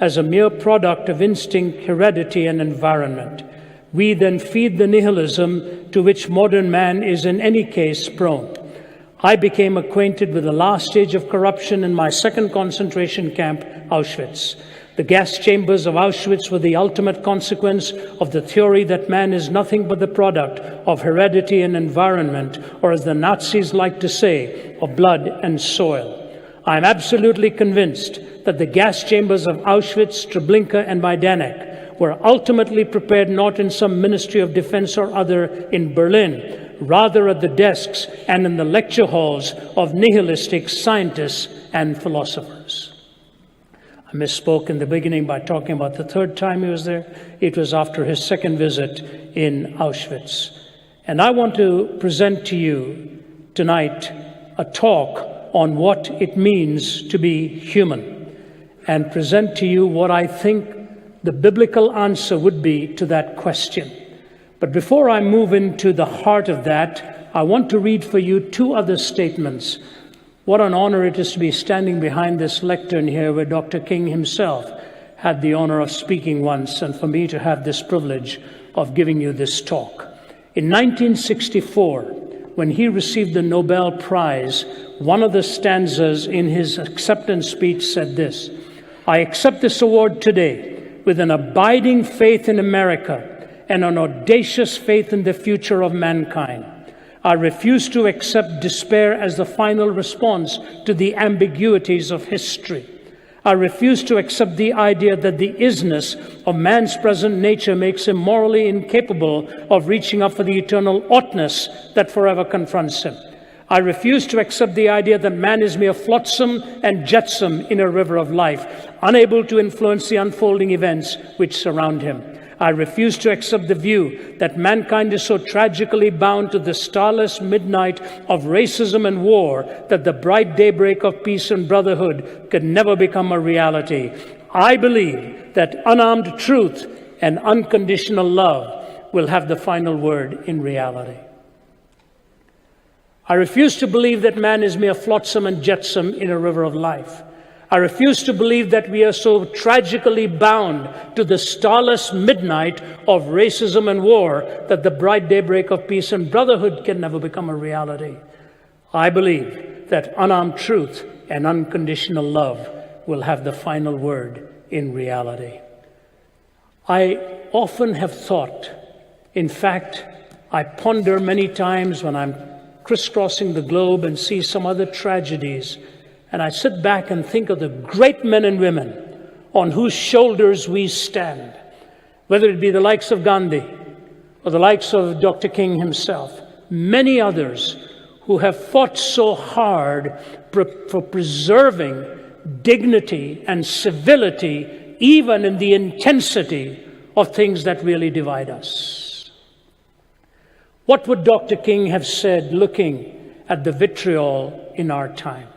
as a mere product of instinct, heredity, and environment. We then feed the nihilism to which modern man is in any case prone. I became acquainted with the last stage of corruption in my second concentration camp, Auschwitz. The gas chambers of Auschwitz were the ultimate consequence of the theory that man is nothing but the product of heredity and environment, or as the Nazis like to say, of blood and soil. I am absolutely convinced that the gas chambers of Auschwitz, Treblinka, and Majdanek were ultimately prepared not in some Ministry of Defense or other in Berlin, rather at the desks and in the lecture halls of nihilistic scientists and philosophers. I misspoke in the beginning by talking about the third time he was there. It was after his second visit in Auschwitz. And I want to present to you tonight a talk on what it means to be human, and present to you what I think the biblical answer would be to that question. But before I move into the heart of that, I want to read for you two other statements. What an honor it is to be standing behind this lectern here where Dr. King himself had the honor of speaking once, and for me to have this privilege of giving you this talk. In 1964, when he received the Nobel Prize, one of the stanzas in his acceptance speech said this: "I accept this award today with an abiding faith in America and an audacious faith in the future of mankind. I refuse to accept despair as the final response to the ambiguities of history. I refuse to accept the idea that the isness of man's present nature makes him morally incapable of reaching up for the eternal oughtness that forever confronts him. I refuse to accept the idea that man is mere flotsam and jetsam in a river of life, unable to influence the unfolding events which surround him. I refuse to accept the view that mankind is so tragically bound to the starless midnight of racism and war that the bright daybreak of peace and brotherhood could never become a reality. I believe that unarmed truth and unconditional love will have the final word in reality. I refuse to believe that man is mere flotsam and jetsam in a river of life. I refuse to believe that we are so tragically bound to the starless midnight of racism and war that the bright daybreak of peace and brotherhood can never become a reality. I believe that unarmed truth and unconditional love will have the final word in reality. I often have thought, in fact, I ponder many times when I'm crisscrossing the globe and see some other tragedies, and I sit back and think of the great men and women on whose shoulders we stand, whether it be the likes of Gandhi or the likes of Dr. King himself, many others who have fought so hard for preserving dignity and civility, even in the intensity of things that really divide us. What would Dr. King have said looking at the vitriol in our time?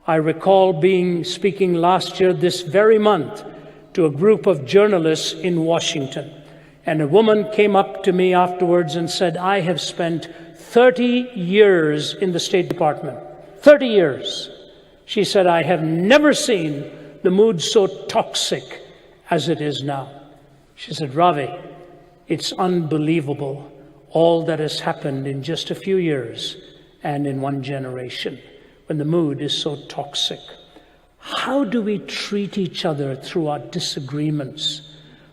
I recall speaking last year this very month to a group of journalists in Washington. And a woman came up to me afterwards and said, I have spent 30 years in the State Department. 30 years. She said, I have never seen the mood so toxic as it is now. She said, Ravi, it's unbelievable all that has happened in just a few years and in one generation, when the mood is so toxic. How do we treat each other through our disagreements?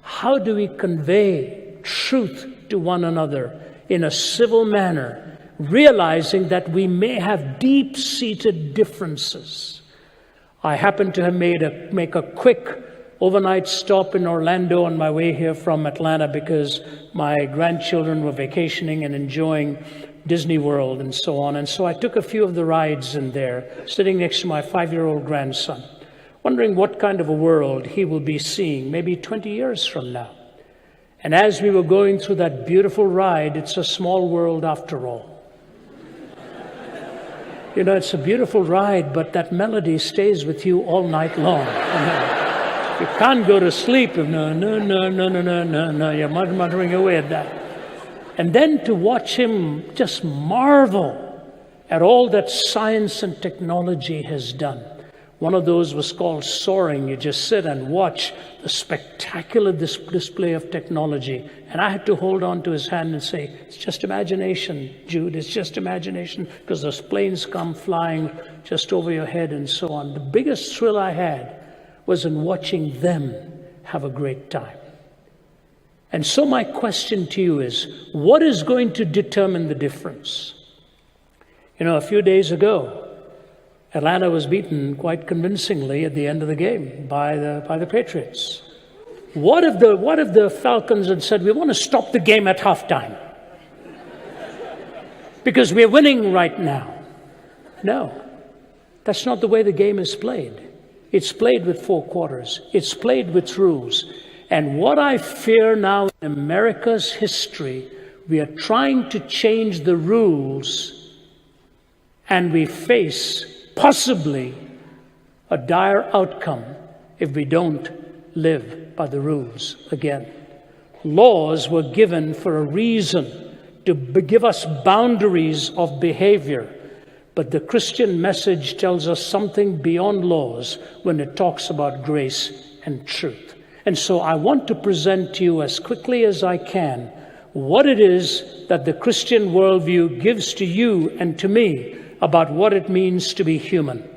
How do we convey truth to one another in a civil manner, realizing that we may have deep-seated differences? I happened to have make a quick overnight stop in Orlando on my way here from Atlanta because my grandchildren were vacationing and enjoying Disney World and so on. And so I took a few of the rides in there, sitting next to my 5-year-old grandson, wondering what kind of a world he will be seeing maybe 20 years from now. And as we were going through that beautiful ride, it's a small world after all. You know, it's a beautiful ride, but that melody stays with you all night long. You can't go to sleep if no, you're muttering away at that. And then to watch him just marvel at all that science and technology has done. One of those was called soaring. You just sit and watch the spectacular display of technology. And I had to hold on to his hand and say, it's just imagination, Jude. It's just imagination, because those planes come flying just over your head and so on. The biggest thrill I had was in watching them have a great time. And so my question to you is, what is going to determine the difference? A few days ago, Atlanta was beaten quite convincingly at the end of the game by the Patriots. What if the Falcons had said, we want to stop the game at halftime because we're winning right now? No, that's not the way the game is played. It's played with 4 quarters. It's played with rules. And what I fear now in America's history, we are trying to change the rules, and we face possibly a dire outcome if we don't live by the rules again. Laws were given for a reason, to give us boundaries of behavior. But the Christian message tells us something beyond laws when it talks about grace and truth. And so I want to present to you as quickly as I can what it is that the Christian worldview gives to you and to me about what it means to be human.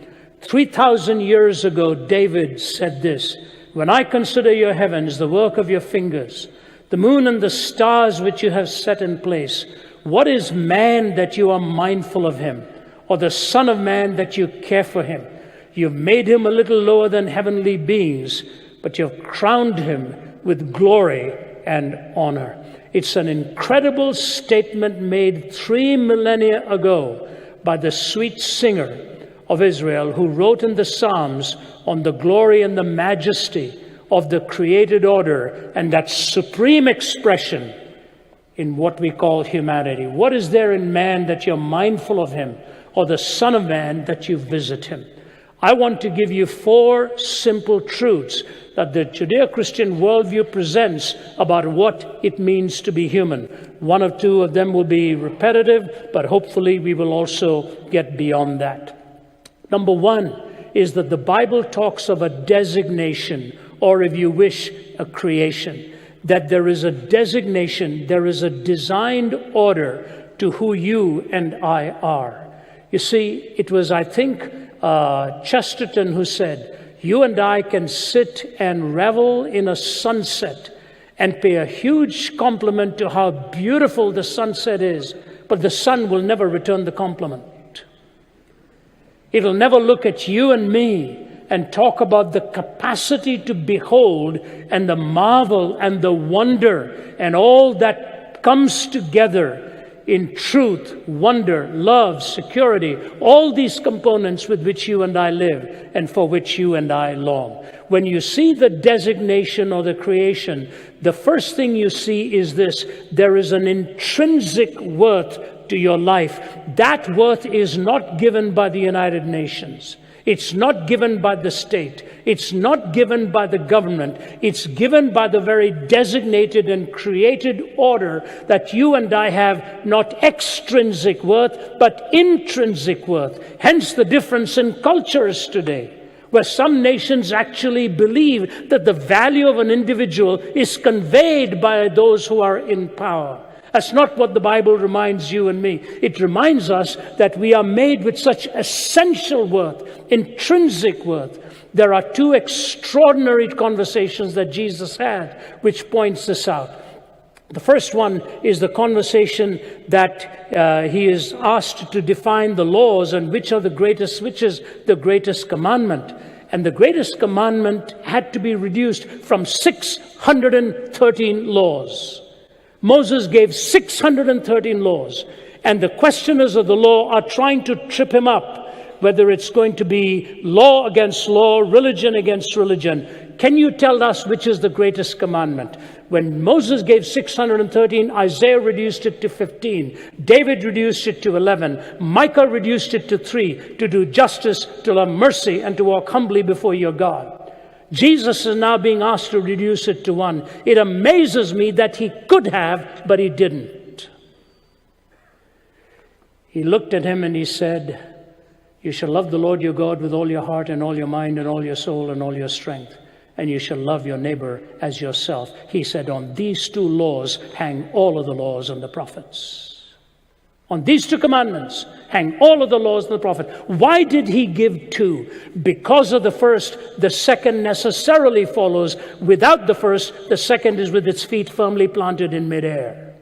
3,000 years ago, David said this, when I consider your heavens, the work of your fingers, the moon and the stars which you have set in place, what is man that you are mindful of him, or the son of man that you care for him? You've made him a little lower than heavenly beings, but you've crowned him with glory and honor. It's an incredible statement made 3 millennia ago by the sweet singer of Israel, who wrote in the Psalms on the glory and the majesty of the created order and that supreme expression in what we call humanity. What is there in man that you're mindful of him, or the Son of Man that you visit him? I want to give you 4 simple truths that the Judeo-Christian worldview presents about what it means to be human. 1 or 2 of them will be repetitive, but hopefully we will also get beyond that. Number 1 is that the Bible talks of a designation, or if you wish, a creation. That there is a designation, there is a designed order to who you and I are. You see, it was, I think, Chesterton who said, you and I can sit and revel in a sunset and pay a huge compliment to how beautiful the sunset is, but the sun will never return the compliment. It'll never look at you and me and talk about the capacity to behold and the marvel and the wonder and all that comes together in truth, wonder, love, security, all these components with which you and I live and for which you and I long. When you see the designation or the creation, the first thing you see is this: there is an intrinsic worth to your life. That worth is not given by the United Nations. It's not given by the state. It's not given by the government. It's given by the very designated and created order that you and I have not extrinsic worth, but intrinsic worth. Hence the difference in cultures today, where some nations actually believe that the value of an individual is conveyed by those who are in power. That's not what the Bible reminds you and me. It reminds us that we are made with such essential worth, intrinsic worth. There are 2 extraordinary conversations that Jesus had, which points this out. The first one is the conversation that he is asked to define the laws and which is the greatest commandment. And the greatest commandment had to be reduced from 613 laws. Moses gave 613 laws, and the questioners of the law are trying to trip him up, whether it's going to be law against law, religion against religion. Can you tell us which is the greatest commandment? When Moses gave 613, Isaiah reduced it to 15. David reduced it to 11. Micah reduced it to 3, to do justice, to love mercy, and to walk humbly before your God. Jesus is now being asked to reduce it to 1. It amazes me that he could have, but he didn't. He looked at him and he said, You shall love the Lord your God with all your heart and all your mind and all your soul and all your strength. And you shall love your neighbor as yourself. He said, on these two laws hang all of the laws and the prophets. On these two commandments hang all of the laws and the prophets. Why did he give two? Because of the first, the second necessarily follows. Without the first, the second is with its feet firmly planted in midair.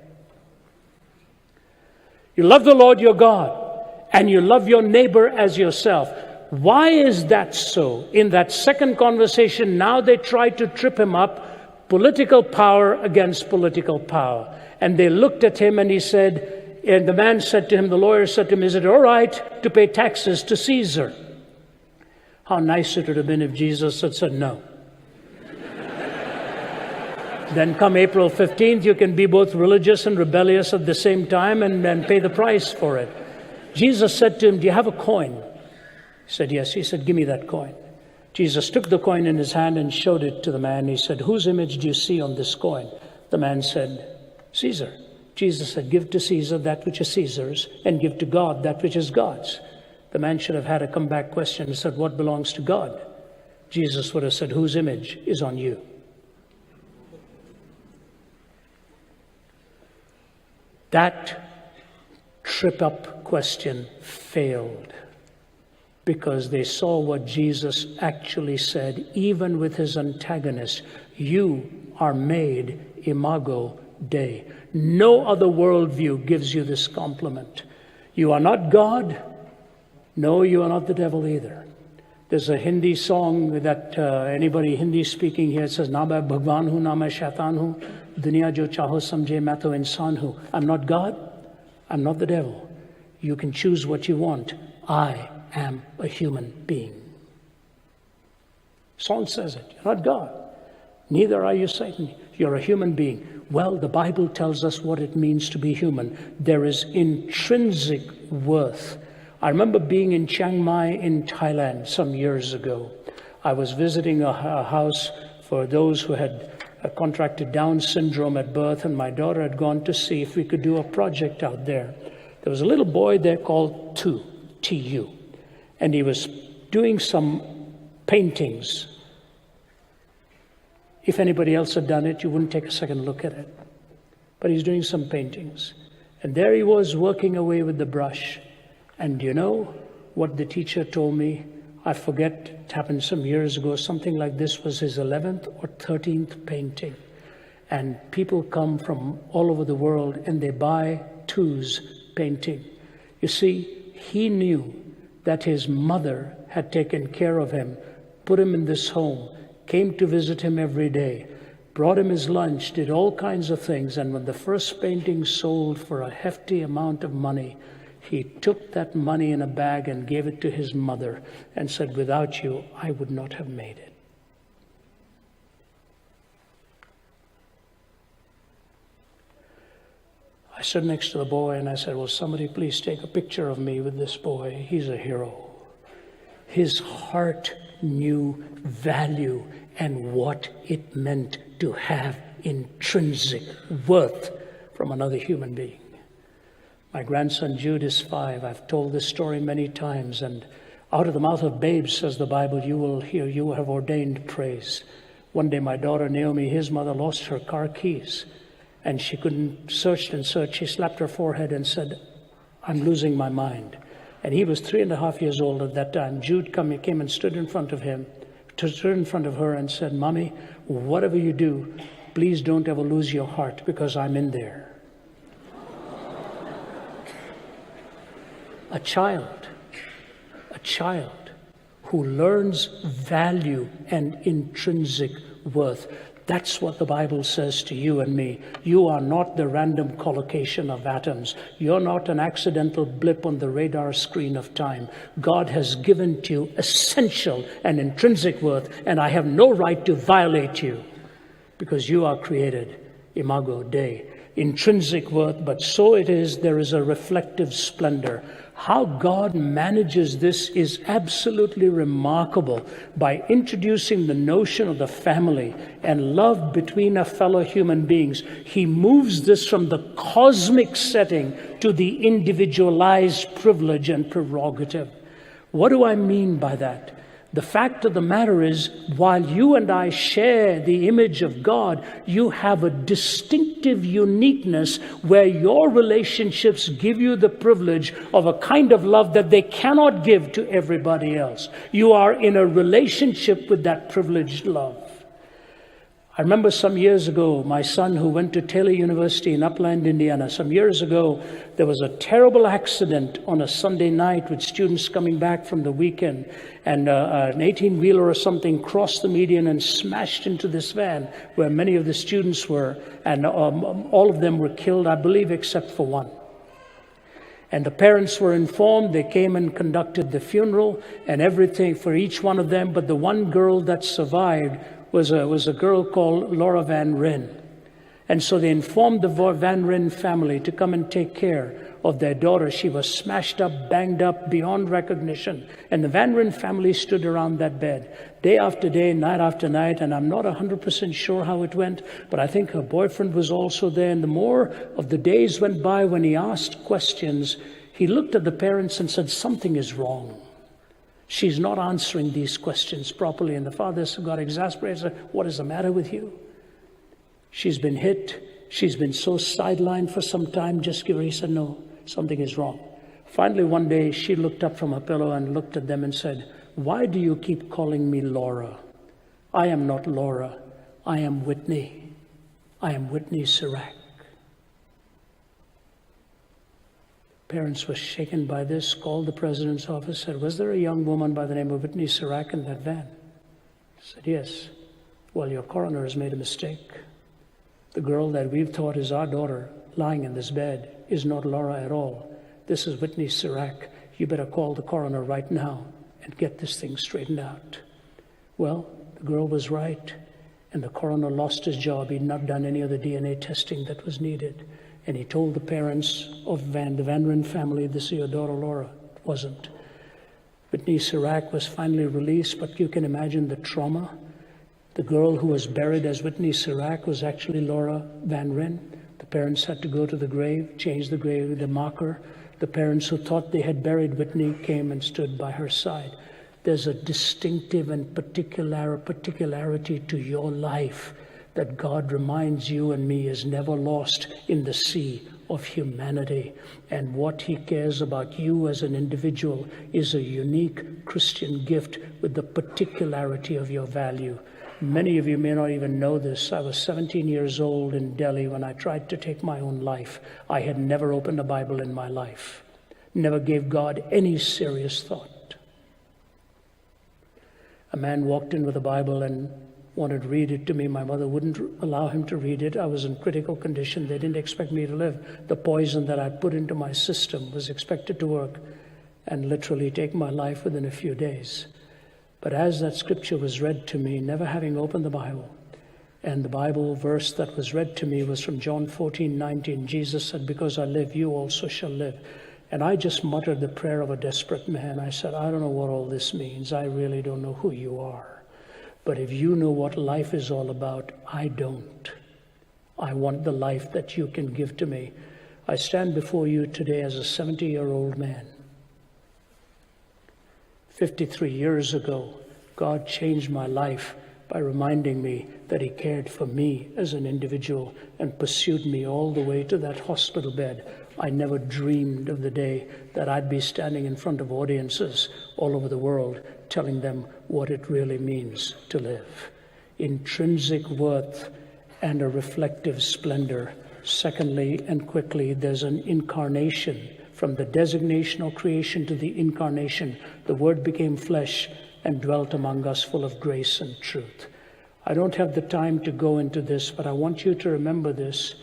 You love the Lord your God, and you love your neighbor as yourself. Why is that so? In that second conversation, now they try to trip him up, political power against political power. And they looked at him and he said, and the man said to him, the lawyer said to him, is it all right to pay taxes to Caesar? How nice it would have been if Jesus had said no. Then come April 15th, you can be both religious and rebellious at the same time and pay the price for it. Jesus said to him, do you have a coin? He said, yes. He said, give me that coin. Jesus took the coin in his hand and showed it to the man. He said, whose image do you see on this coin? The man said, Caesar. Jesus said, give to Caesar that which is Caesar's, and give to God that which is God's. The man should have had a comeback question and said, what belongs to God? Jesus would have said, whose image is on you? That trip-up question failed because they saw what Jesus actually said, even with his antagonist. You are made imago Dei. No other worldview gives you this compliment. You are not God. No, you are not the devil either. There's a Hindi song that anybody Hindi speaking here says, Na main Bhagwan hu, na main shaitan hu, duniya jo chaho samjhe, main to insan hu. I'm not God. I'm not the devil. You can choose what you want. I am a human being. Song says it. You're not God. Neither are you Satan. You're a human being. Well, the Bible tells us what it means to be human. There is intrinsic worth. I remember being in Chiang Mai in Thailand some years ago. I was visiting a house for those who had contracted Down syndrome at birth, and my daughter had gone to see if we could do a project out there. There was a little boy there called Tu, T-U, and he was doing some paintings. If anybody else had done it, you wouldn't take a second look at it. But he's doing some paintings. And there he was working away with the brush. And you know what the teacher told me? I forget, it happened some years ago. Something like this was his 11th or 13th painting. And people come from all over the world and they buy Tu's painting. You see, he knew that his mother had taken care of him, put him in this home, came to visit him every day, brought him his lunch, did all kinds of things. And when the first painting sold for a hefty amount of money, he took that money in a bag and gave it to his mother and said, without you, I would not have made it. I stood next to the boy and I said, will somebody please take a picture of me with this boy? He's a hero. His heart knew value and what it meant to have intrinsic worth from another human being. My grandson Jude is 5. I've told this story many times, and out of the mouth of babes, says the Bible, you will hear, you have ordained praise. One day my daughter Naomi, his mother, lost her car keys, and she couldn't search and search. She slapped her forehead and said, I'm losing my mind. And he was 3.5 years old at that time. Jude came and stood in front of her and said, Mommy, whatever you do, please don't ever lose your heart, because I'm in there. A child who learns value and intrinsic worth. That's what the Bible says to you and me. You are not the random collocation of atoms. You're not an accidental blip on the radar screen of time. God has given to you essential and intrinsic worth, and I have no right to violate you, because you are created imago Dei. Intrinsic worth, but so it is, there is a reflective splendor. How God manages this is absolutely remarkable by introducing the notion of the family and love between our fellow human beings. He moves this from the cosmic setting to the individualized privilege and prerogative. What do I mean by that? The fact of the matter is, while you and I share the image of God, you have a distinctive uniqueness where your relationships give you the privilege of a kind of love that they cannot give to everybody else. You are in a relationship with that privileged love. I remember some years ago, my son who went to Taylor University in Upland, Indiana, some years ago, there was a terrible accident on a Sunday night with students coming back from the weekend. And an 18-wheeler or something crossed the median and smashed into this van where many of the students were. And all of them were killed, I believe, except for one. And the parents were informed. They came and conducted the funeral and everything for each one of them. But the one girl that survived was a girl called Laura Van Ryn. And so they informed the Van Ryn family to come and take care of their daughter. She was smashed up, banged up, beyond recognition. And the Van Ryn family stood around that bed day after day, night after night. And I'm not 100% sure how it went, but I think her boyfriend was also there. And the more of the days went by, when he asked questions, he looked at the parents and said, something is wrong. She's not answering these questions properly. And the father got exasperated and said, what is the matter with you? She's been hit. She's been so sidelined for some time. Just give her. He said, no, something is wrong. Finally, one day, she looked up from her pillow and looked at them and said, why do you keep calling me Laura? I am not Laura. I am Whitney. I am Whitney Sirac. Parents were shaken by this, called the president's office, said, was there a young woman by the name of Whitney Sirac in that van? Said, yes. Well, your coroner has made a mistake. The girl that we've thought is our daughter lying in this bed is not Laura at all. This is Whitney Sirac. You better call the coroner right now and get this thing straightened out. Well, the girl was right, and the coroner lost his job. He'd not done any of the DNA testing that was needed. And he told the parents of the Van Ryn family, this is your daughter Laura. It wasn't. Whitney Sirac was finally released, but you can imagine the trauma. The girl who was buried as Whitney Sirac was actually Laura Van Ryn. The parents had to go to the grave, change the grave, the marker. The parents who thought they had buried Whitney came and stood by her side. There's a distinctive and particularity to your life that God reminds you and me is never lost in the sea of humanity. And what he cares about you as an individual is a unique Christian gift with the particularity of your value. Many of you may not even know this. I was 17 years old in Delhi when I tried to take my own life. I had never opened a Bible in my life. Never gave God any serious thought. A man walked in with a Bible and wanted to read it to me. My mother wouldn't allow him to read it. I was in critical condition. They didn't expect me to live. The poison that I put into my system was expected to work and literally take my life within a few days. But as that scripture was read to me, never having opened the Bible, and the Bible verse that was read to me was from John 14:19. Jesus said, because I live, you also shall live. And I just muttered the prayer of a desperate man. I said, I don't know what all this means. I really don't know who you are. But if you know what life is all about, I don't. I want the life that you can give to me. I stand before you today as a 70-year-old man. 53 years ago, God changed my life by reminding me that he cared for me as an individual and pursued me all the way to that hospital bed. I never dreamed of the day that I'd be standing in front of audiences all over the world telling them what it really means to live. Intrinsic worth and a reflective splendor. Secondly, and quickly, there's an incarnation. From the designation or creation to the incarnation, the Word became flesh and dwelt among us full of grace and truth. I don't have the time to go into this, but I want you to remember this.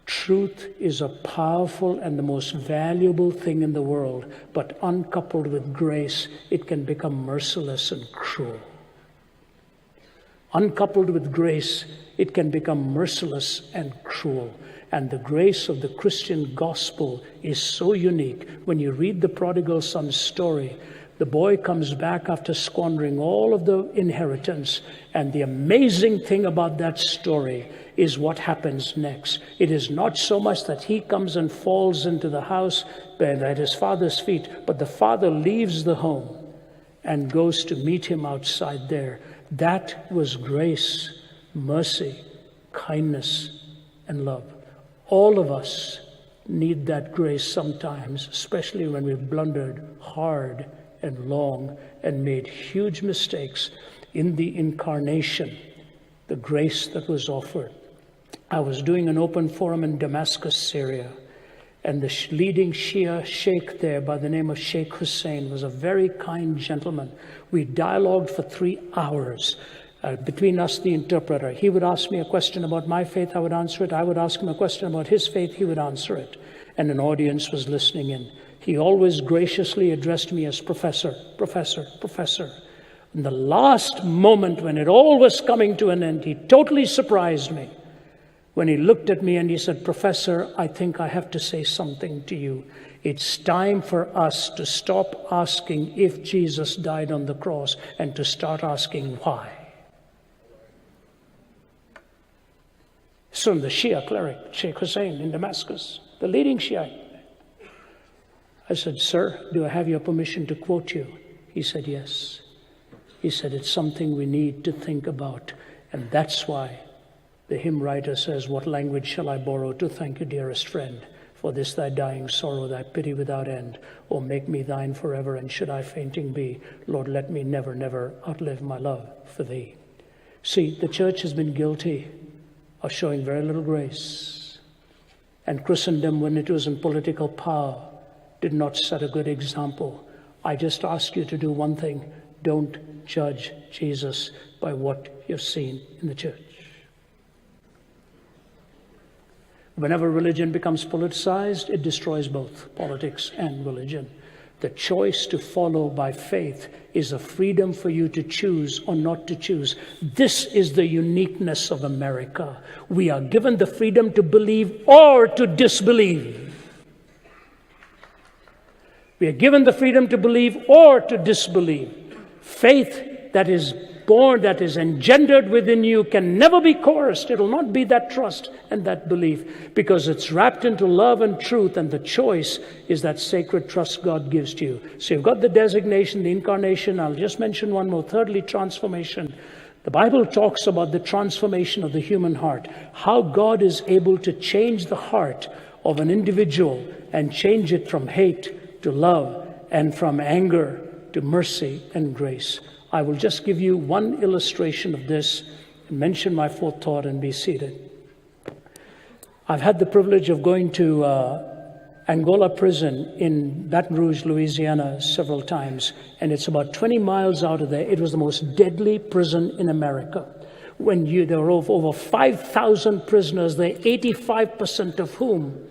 Truth is a powerful and the most valuable thing in the world, but uncoupled with grace, it can become merciless and cruel. Uncoupled with grace, it can become merciless and cruel. And the grace of the Christian gospel is so unique. When you read the prodigal son's story, the boy comes back after squandering all of the inheritance. And the amazing thing about that story is what happens next. It is not so much that he comes and falls into the house at his father's feet, but the father leaves the home and goes to meet him outside there. That was grace, mercy, kindness, and love. All of us need that grace sometimes, especially when we've blundered hard and long and made huge mistakes. In the incarnation, the grace that was offered. I was doing an open forum in Damascus, Syria, and the leading Shia sheikh there by the name of Sheikh Hussein was a very kind gentleman. We dialogued for 3 hours. Between us, the interpreter. He would ask me a question about my faith, I would answer it. I would ask him a question about his faith, he would answer it. And an audience was listening in. He always graciously addressed me as professor, professor, professor. In the last moment when it all was coming to an end, he totally surprised me when he looked at me and he said, Professor, I think I have to say something to you. It's time for us to stop asking if Jesus died on the cross and to start asking why. It's from the Shia cleric, Sheikh Hussein in Damascus, the leading Shiite. I said, Sir, do I have your permission to quote you? He said, yes. He said, it's something we need to think about. And that's why the hymn writer says, what language shall I borrow to thank you, dearest friend, for this thy dying sorrow, thy pity without end? O make me thine forever, and should I fainting be, Lord, let me never, never outlive my love for thee. See, the church has been guilty of showing very little grace. And Christendom, when it was in political power, did not set a good example. I just ask you to do one thing. Don't judge Jesus by what you've seen in the church. Whenever religion becomes politicized, it destroys both politics and religion. The choice to follow by faith is a freedom for you to choose or not to choose. This is the uniqueness of America. We are given the freedom to believe or to disbelieve. We are given the freedom to believe or to disbelieve. Faith that is born, that is engendered within you, can never be coerced. It will not be that trust and that belief, because it's wrapped into love and truth, and the choice is that sacred trust God gives to you. So you've got the designation, the incarnation. I'll just mention one more. Thirdly, transformation. The Bible talks about the transformation of the human heart, how God is able to change the heart of an individual and change it from hate to love and from anger to mercy and grace. I will just give you one illustration of this and mention my fourth thought and be seated. I've had the privilege of going to Angola prison in Baton Rouge, Louisiana several times, and it's about 20 miles out of there. It was the most deadly prison in America. There were over 5,000 prisoners there, 85% of whom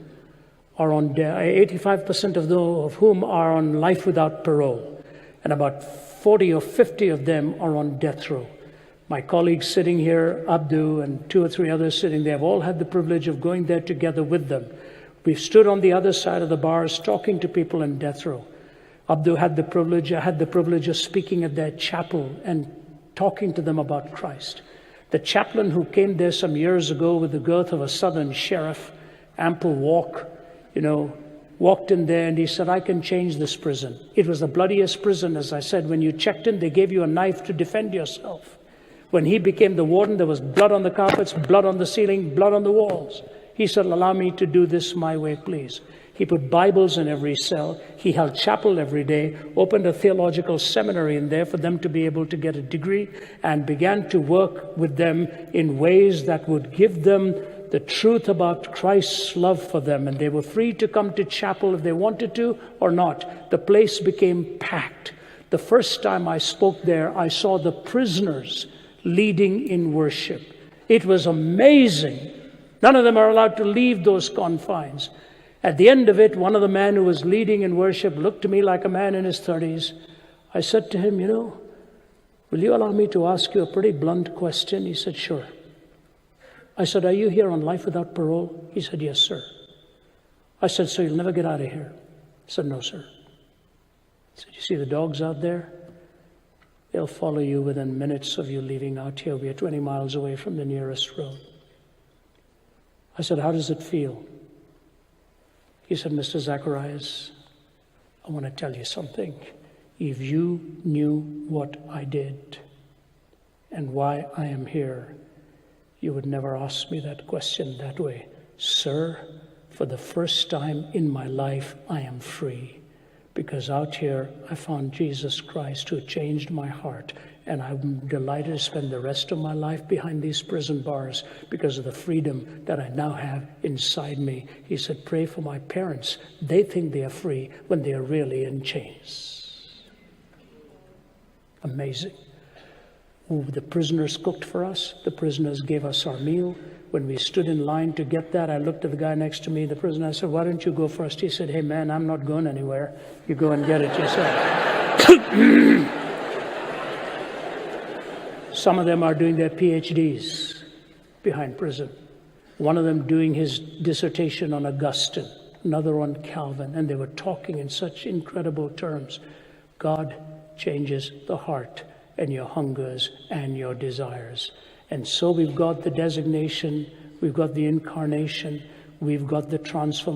are on 85% of whom are on life without parole, and about 40 or 50 of them are on death row. My colleagues sitting here, Abdu and 2 or 3 others sitting there, have all had the privilege of going there together with them. We've stood on the other side of the bars talking to people in death row. Abdu had the privilege, I had the privilege of speaking at their chapel and talking to them about Christ. The chaplain who came there some years ago with the girth of a southern sheriff, ample walk, walked in there and he said, I can change this prison. It was the bloodiest prison, as I said. When you checked in, they gave you a knife to defend yourself. When he became the warden, there was blood on the carpets, blood on the ceiling, blood on the walls. He said, allow me to do this my way, please. He put Bibles in every cell. He held chapel every day, opened a theological seminary in there for them to be able to get a degree, and began to work with them in ways that would give them the truth about Christ's love for them. And they were free to come to chapel if they wanted to or not. The place became packed. The first time I spoke there, I saw the prisoners leading in worship. It was amazing. None of them are allowed to leave those confines. At the end of it, one of the men who was leading in worship looked to me like a man in his 30s. I said to him, will you allow me to ask you a pretty blunt question? He said, sure. I said, are you here on life without parole? He said, yes, sir. I said, so you'll never get out of here? He said, no, sir. I said, you see the dogs out there? They'll follow you within minutes of you leaving out here. We are 20 miles away from the nearest road. I said, how does it feel? He said, Mr. Zacharias, I want to tell you something. If you knew what I did and why I am here, you would never ask me that question that way. Sir, for the first time in my life, I am free. Because out here, I found Jesus Christ who changed my heart. And I'm delighted to spend the rest of my life behind these prison bars because of the freedom that I now have inside me. He said, pray for my parents. They think they are free when they are really in chains. Amazing. Ooh, the prisoners cooked for us. The prisoners gave us our meal. When we stood in line to get that, I looked at the guy next to me, the prisoner. I said, why don't you go first? He said, hey, man, I'm not going anywhere. You go and get it yourself. Some of them are doing their PhDs behind prison. One of them doing his dissertation on Augustine, another on Calvin, and they were talking in such incredible terms. God changes the heart and your hungers and your desires. And so we've got the designation, we've got the incarnation, we've got the transformation.